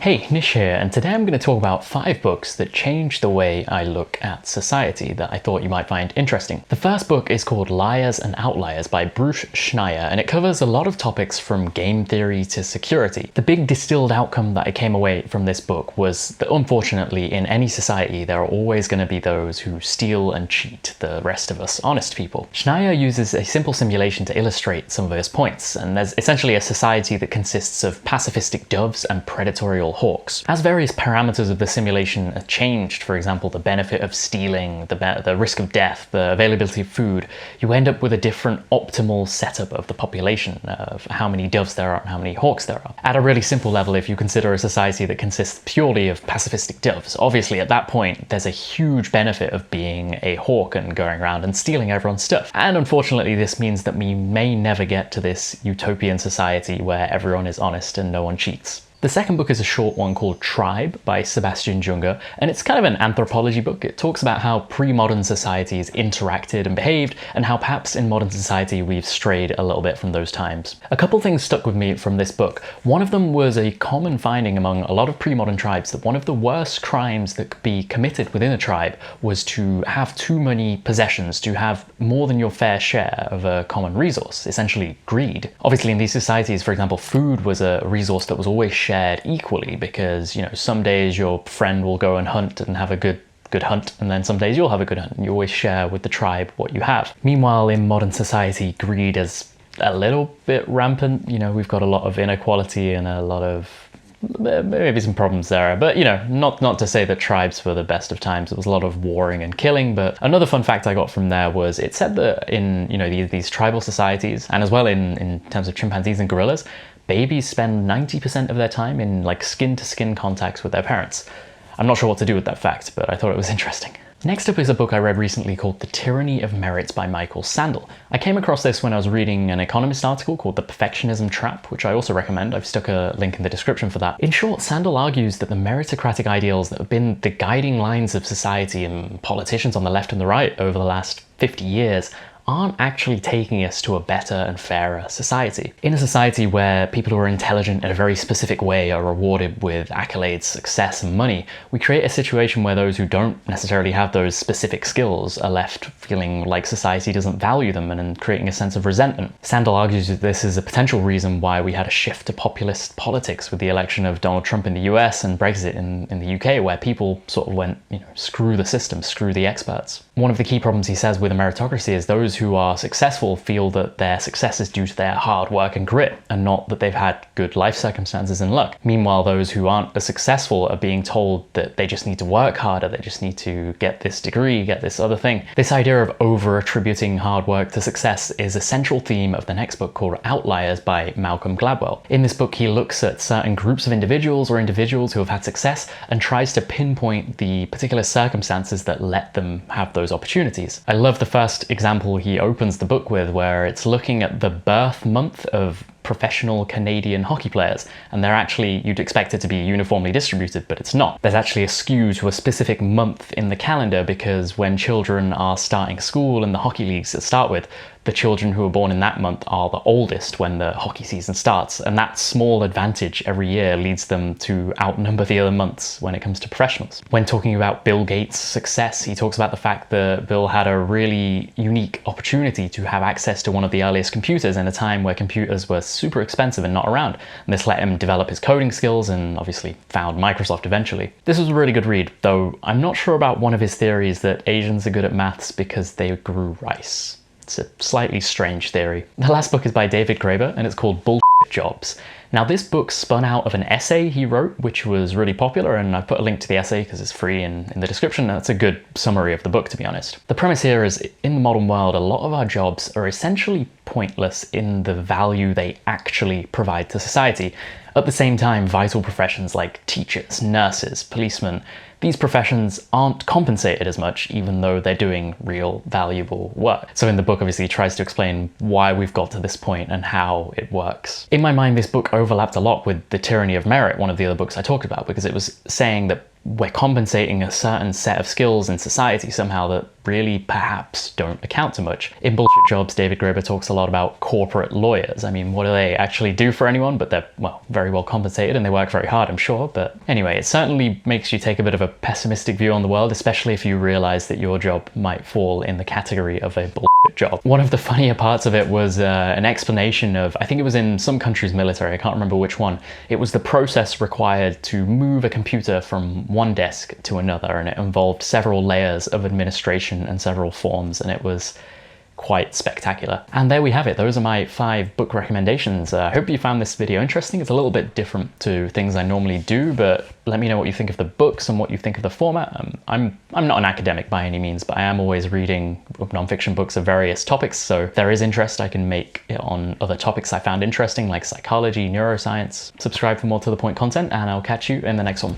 Hey, Nish here, and today I'm going to talk about 5 books that changed the way I look at society that I thought you might find interesting. The first book is called Liars and Outliers by Bruce Schneier, and it covers a lot of topics from game theory to security. The big distilled outcome that I came away from this book was that unfortunately in any society there are always going to be those who steal and cheat the rest of us honest people. Schneier uses a simple simulation to illustrate some of his points, and there's essentially a society that consists of pacifistic doves and predatory hawks. As various parameters of the simulation are changed, for example the benefit of stealing, the risk of death, the availability of food, you end up with a different optimal setup of the population, of how many doves there are and how many hawks there are. At a really simple level, if you consider a society that consists purely of pacifistic doves, obviously at that point there's a huge benefit of being a hawk and going around and stealing everyone's stuff. And unfortunately this means that we may never get to this utopian society where everyone is honest and no one cheats. The second book is a short one called Tribe by Sebastian Junga, and it's kind of an anthropology book. It talks about how pre-modern societies interacted and behaved, and how perhaps in modern society we've strayed a little bit from those times. A couple things stuck with me from this book. One of them was a common finding among a lot of pre-modern tribes that one of the worst crimes that could be committed within a tribe was to have too many possessions, to have more than your fair share of a common resource, essentially greed. Obviously in these societies, for example, food was a resource that was always shared equally, because some days your friend will go and hunt and have a good hunt, and then some days you'll have a good hunt, and you always share with the tribe what you have. Meanwhile, in modern society, greed is a little bit rampant. We've got a lot of inequality and a lot of maybe some problems there, but not to say that tribes were the best of times. There was a lot of warring and killing. But another fun fact I got from there was it said that in these tribal societies, and as well in terms of chimpanzees and gorillas, babies spend 90% of their time in skin-to-skin contacts with their parents. I'm not sure what to do with that fact, but I thought it was interesting. Next up is a book I read recently called The Tyranny of Merits by Michael Sandel. I came across this when I was reading an Economist article called The Perfectionism Trap, which I also recommend. I've stuck a link in the description for that. In short, Sandel argues that the meritocratic ideals that have been the guiding lines of society and politicians on the left and the right over the last 50 years aren't actually taking us to a better and fairer society. In a society where people who are intelligent in a very specific way are rewarded with accolades, success, and money, we create a situation where those who don't necessarily have those specific skills are left feeling like society doesn't value them and creating a sense of resentment. Sandel argues that this is a potential reason why we had a shift to populist politics with the election of Donald Trump in the US and Brexit in the UK, where people sort of went, screw the system, screw the experts. One of the key problems he says with a meritocracy is those who are successful feel that their success is due to their hard work and grit, and not that they've had good life circumstances and luck. Meanwhile, those who aren't as successful are being told that they just need to work harder, they just need to get this degree, get this other thing. This idea of over-attributing hard work to success is a central theme of the next book called Outliers by Malcolm Gladwell. In this book, he looks at certain groups of individuals or individuals who have had success and tries to pinpoint the particular circumstances that let them have those opportunities. I love the first example he opens the book with, where it's looking at the birth month of professional Canadian hockey players, and they're actually, you'd expect it to be uniformly distributed, but it's not. There's actually a skew to a specific month in the calendar, because when children are starting school in the hockey leagues to start with, the children who are born in that month are the oldest when the hockey season starts, and that small advantage every year leads them to outnumber the other months when it comes to professionals. When talking about Bill Gates' success, he talks about the fact that Bill had a really unique opportunity to have access to one of the earliest computers in a time where computers were super expensive and not around, and this let him develop his coding skills and obviously found Microsoft eventually. This was a really good read, though I'm not sure about one of his theories that Asians are good at maths because they grew rice. It's a slightly strange theory. The last book is by David Graeber, and it's called Bullshit Jobs. Now, this book spun out of an essay he wrote, which was really popular, and I've put a link to the essay because it's free in the description. That's a good summary of the book, to be honest. The premise here is, in the modern world, a lot of our jobs are essentially pointless in the value they actually provide to society. At the same time, vital professions like teachers, nurses, policemen, these professions aren't compensated as much, even though they're doing real valuable work. So in the book, obviously, he tries to explain why we've got to this point and how it works. In my mind, this book overlapped a lot with The Tyranny of Merit, one of the other books I talked about, because it was saying that we're compensating a certain set of skills in society somehow that really perhaps don't account to much. In Bullshit Jobs, David Graeber talks a lot about corporate lawyers. I mean, what do they actually do for anyone? But they're, well, very well compensated and they work very hard, I'm sure. But anyway, it certainly makes you take a bit of a pessimistic view on the world, especially if you realize that your job might fall in the category of a bullshit job. One of the funnier parts of it was an explanation of, I think it was in some country's military, I can't remember which one. It was the process required to move a computer from one desk to another, and it involved several layers of administration and several forms, and it was quite spectacular. And there we have it. Those are my 5 book recommendations. I hope you found this video interesting. It's a little bit different to things I normally do, but let me know what you think of the books and what you think of the format. I'm not an academic by any means, but I am always reading non-fiction books of various topics, so if there is interest, I can make it on other topics I found interesting, like psychology, neuroscience. Subscribe for more to the point content, and I'll catch you in the next one.